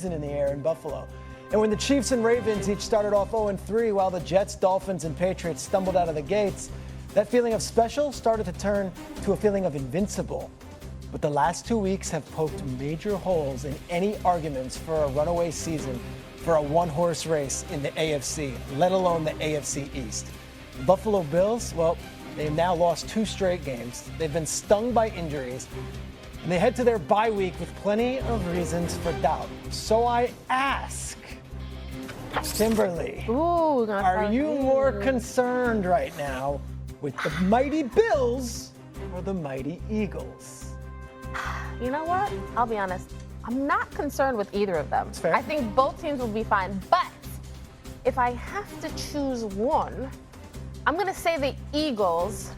season in the air in Buffalo. And when the Chiefs and Ravens each started off 0-3 while the Jets, Dolphins, and Patriots stumbled out of the gates, that feeling of special started to turn to a feeling of invincible. But the last 2 weeks have poked major holes in any arguments for a runaway season for a one-horse race in the AFC, let alone the AFC East. The Buffalo Bills, well, they've now lost 2 straight games. They've been stung by injuries, and they head to their bye week with plenty of reasons for doubt. So I ask, Kimberly, are you more concerned right now with the mighty Bills or the mighty Eagles? You know what? I'll be honest. I'm not concerned with either of them. That's fair. I think both teams will be fine. But if I have to choose one, I'm going to say the Eagles,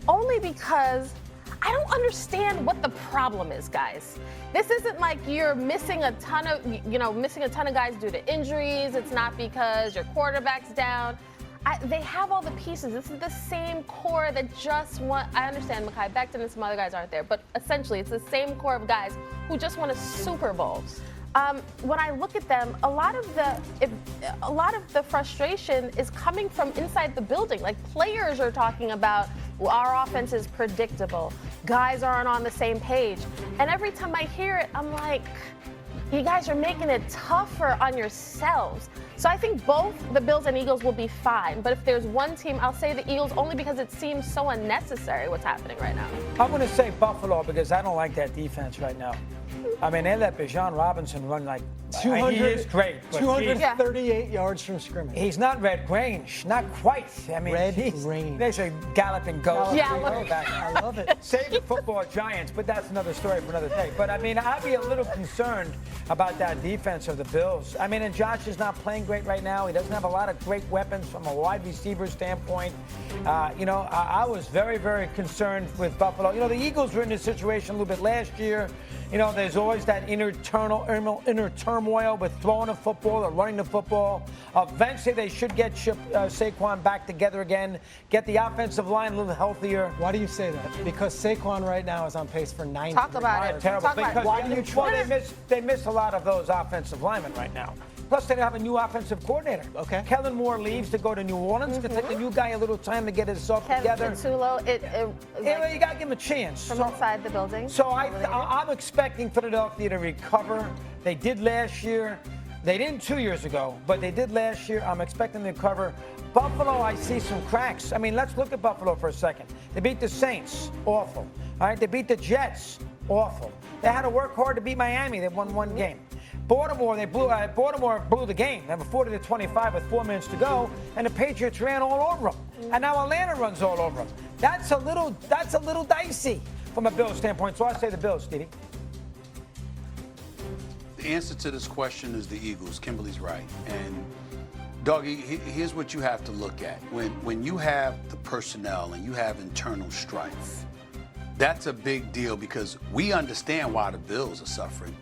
only because I don't understand what the problem is, guys. This isn't like you're missing a ton of guys due to injuries. It's not because your quarterback's down. They have all the pieces. This is the same core that just won. I understand Mekhi Becton and some other guys aren't there, but essentially it's the same core of guys who just won a Super Bowl. When I look at them, a lot of the frustration is coming from inside the building. Like, players are talking about, well, our offense is predictable. Guys aren't on the same page. And every time I hear it, I'm like, you guys are making it tougher on yourselves. So I think both the Bills and Eagles will be fine. But if there's one team, I'll say the Eagles, only because it seems so unnecessary what's happening right now. I'm going to say Buffalo because I don't like that defense right now. I mean, they let Bijan Robinson run like 200, he is great. 238 yards from scrimmage. He's not Red Grange, not quite. I mean, Red Grange. They say galloping ghost. Yeah, I love it. Save the football Giants, but that's another story for another day. But I mean, I'd be a little concerned about that defense of the Bills. I mean, and Josh is not playing great right now. He doesn't have a lot of great weapons from a wide receiver standpoint. I was very, very concerned with Buffalo. You know, the Eagles were in this situation a little bit last year. You know, there's always that inner turmoil with throwing the football or running the football. Eventually, they should get Saquon back together again, get the offensive line a little healthier. Why do you say that? Because Saquon right now is on pace for 90. Talk about it. Terrible. Talk about Because why do you try? they miss a lot of those offensive linemen right now. Plus, they have a new offensive coordinator. Okay. Kellen Moore leaves to go to New Orleans. It's going to take the new guy a little time to get himself together. Kevin Patullo, You got to give him a chance. from inside the building. So I'm expecting Philadelphia to recover. They did last year. They didn't 2 years ago, but they did last year. I'm expecting them to recover. Buffalo, I see some cracks. I mean, let's look at Buffalo for a second. They beat the Saints. Awful. All right, they beat the Jets. Awful. They had to work hard to beat Miami. They won one game. Baltimore blew the game. They were 40-25 with 4 minutes to go, and the Patriots ran all over them. And now Atlanta runs all over them. That's a little dicey from a Bills standpoint. So I say the Bills, Stevie. The answer to this question is the Eagles. Kimberly's right. And Dougie, here's what you have to look at. When you have the personnel and you have internal strife, that's a big deal because we understand why the Bills are suffering.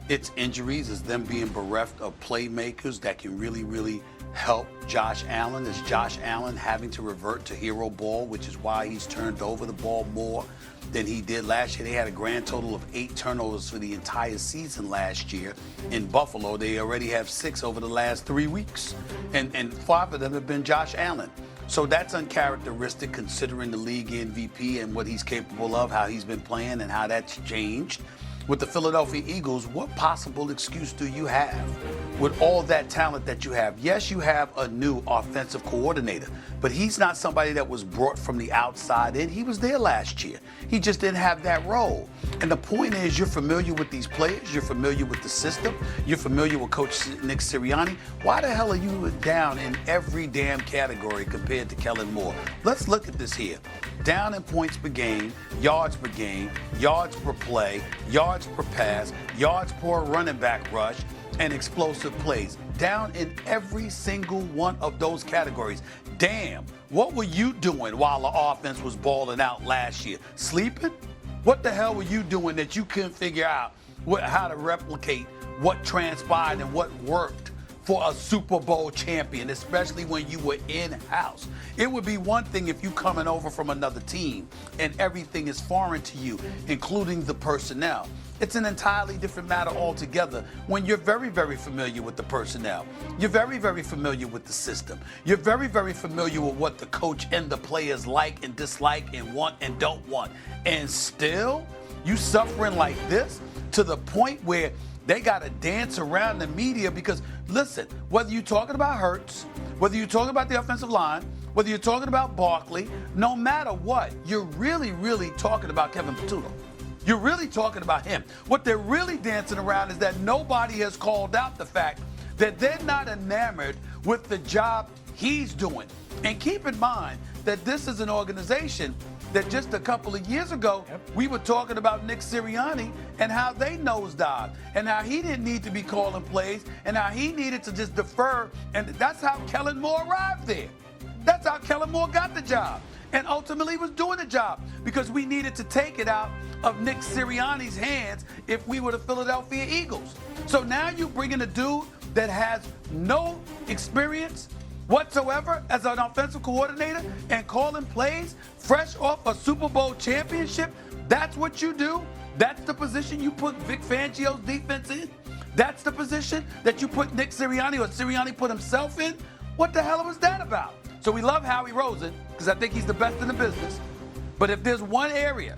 It's injuries, it's them being bereft of playmakers that can really, really help Josh Allen. It's Josh Allen having to revert to hero ball, which is why he's turned over the ball more than he did last year. They had a grand total of 8 turnovers for the entire season last year. In Buffalo, they already have 6 over the last 3 weeks. And 5 of them have been Josh Allen. So that's uncharacteristic considering the league MVP and what he's capable of, how he's been playing and how that's changed. With the Philadelphia Eagles, what possible excuse do you have with all that talent that you have? Yes, you have a new offensive coordinator, but he's not somebody that was brought from the outside in. He was there last year. He just didn't have that role. And the point is, you're familiar with these players. You're familiar with the system. You're familiar with Coach Nick Sirianni. Why the hell are you down in every damn category compared to Kellen Moore? Let's look at this here. Down in points per game, yards per game, yards per play, yards per pass, yards per running back rush, and explosive plays. Down in every single one of those categories. Damn, what were you doing while the offense was balling out last year? Sleeping? What the hell were you doing that you couldn't figure out how to replicate what transpired and what worked for a Super Bowl champion, especially when you were in-house. It would be one thing if you coming over from another team and everything is foreign to you, including the personnel. It's an entirely different matter altogether when you're very, very familiar with the personnel. You're very, very familiar with the system. You're very, very familiar with what the coach and the players like and dislike and want and don't want. And still, you suffering like this to the point where they got to dance around the media because, listen, whether you're talking about Hurts, whether you're talking about the offensive line, whether you're talking about Barkley, no matter what, you're really, really talking about Kevin Patullo. You're really talking about him. What they're really dancing around is that nobody has called out the fact that they're not enamored with the job he's doing. And keep in mind that this is an organization that just a couple of years ago, we were talking about Nick Sirianni and how they nosedived and how he didn't need to be calling plays and how he needed to just defer. And that's how Kellen Moore arrived there. That's how Kellen Moore got the job and ultimately was doing the job because we needed to take it out of Nick Sirianni's hands if we were the Philadelphia Eagles. So now you bring in a dude that has no experience whatsoever as an offensive coordinator and calling plays fresh off a Super Bowl championship. That's what you do. That's the position you put Vic Fangio's defense in. That's the position that you put Nick Sirianni or Sirianni put himself in. What the hell was that about? So we love Howie Roseman because I think he's the best in the business. But if there's one area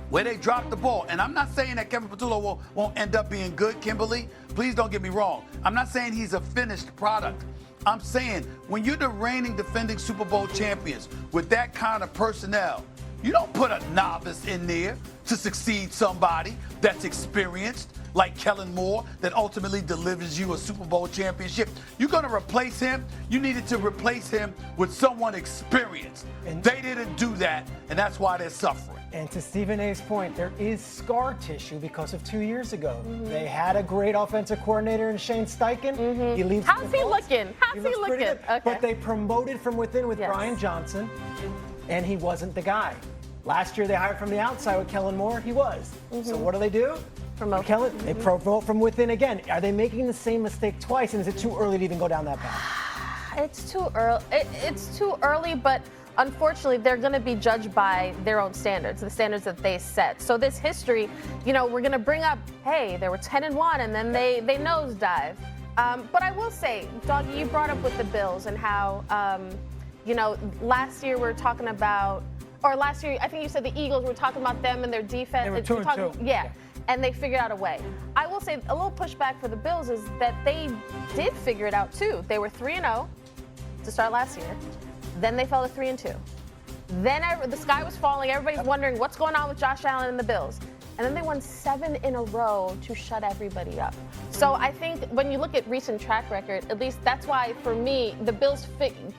where they drop the ball, and I'm not saying that Kevin Patullo won't end up being good, Kimberly. Please don't get me wrong. I'm not saying he's a finished product. I'm saying when you're the reigning defending Super Bowl champions with that kind of personnel, you don't put a novice in there to succeed somebody that's experienced like Kellen Moore that ultimately delivers you a Super Bowl championship. You're going to replace him. You needed to replace him with someone experienced. And they didn't do that, and that's why they're suffering. And to Stephen A's point, there is scar tissue because of 2 years ago. They had a great offensive coordinator in Shane Steichen. He leaves. How's he looking? How's he looking? Okay. But they promoted from within with Brian Johnson, and he wasn't the guy. Last year they hired from the outside with Kellen Moore. He was. So what do? Promote. They promote from within again. Are they making the same mistake twice? And is it too early to even go down that path? It's too early. It's too early, but unfortunately, they're going to be judged by their own standards, the standards that they set. So this history, we're going to bring up, hey, they were 10-1, and then they nosedive. But I will say, Doggy, you brought up with the Bills and how, last year we were talking about, or last year I think you said the Eagles were talking about them and their defense. They were 2-2. Yeah. And they figured out a way. I will say a little pushback for the Bills is that they did figure it out too. They were 3-0 to start last year. Then they fell to 3-2. Then the sky was falling. Everybody's wondering what's going on with Josh Allen and the Bills. And then they won 7 in a row to shut everybody up. So I think when you look at recent track record, at least that's why for me, the Bills,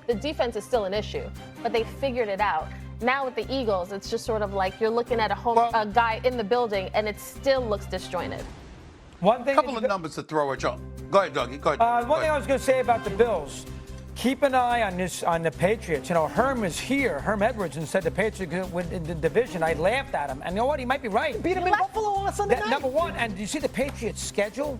the defense is still an issue, but they figured it out. Now with the Eagles, it's just sort of like you're looking at a guy in the building, and it still looks disjointed. One thing. A couple of numbers to throw at y'all. Go ahead, Dougie. Go ahead. One thing I was going to say about the Bills. Keep an eye on the Patriots. Herm is here. Herm Edwards and said the Patriots could win in the division. I laughed at him. And you know what? He might be right. Beat him in Buffalo on Sunday night. Number one. And do you see the Patriots' schedule?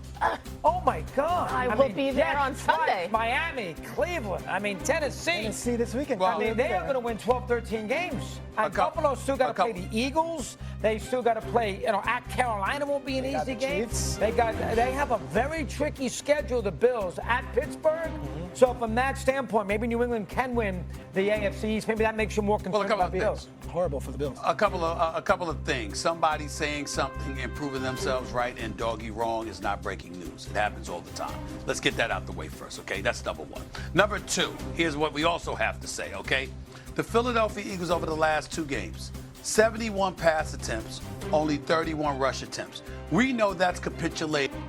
Oh, my God. I will be there on Sunday. Miami, Cleveland. Tennessee. Tennessee this weekend. Well, they are going to win 12, 13 games. And Buffalo still got to play the Eagles. They still got to play, at Carolina won't be an easy game. They have a very tricky schedule, the Bills, at Pittsburgh. So from that standpoint, maybe New England can win the AFC East. Maybe that makes you more concerned about the Bills. Horrible for the Bills. A couple of things. Somebody saying something and proving themselves right and Doggy wrong is not breaking news. It happens all the time. Let's get that out the way first, okay? That's number one. Number two, here's what we also have to say, okay? The Philadelphia Eagles over the last 2 games, 71 pass attempts, only 31 rush attempts. We know that's capitulating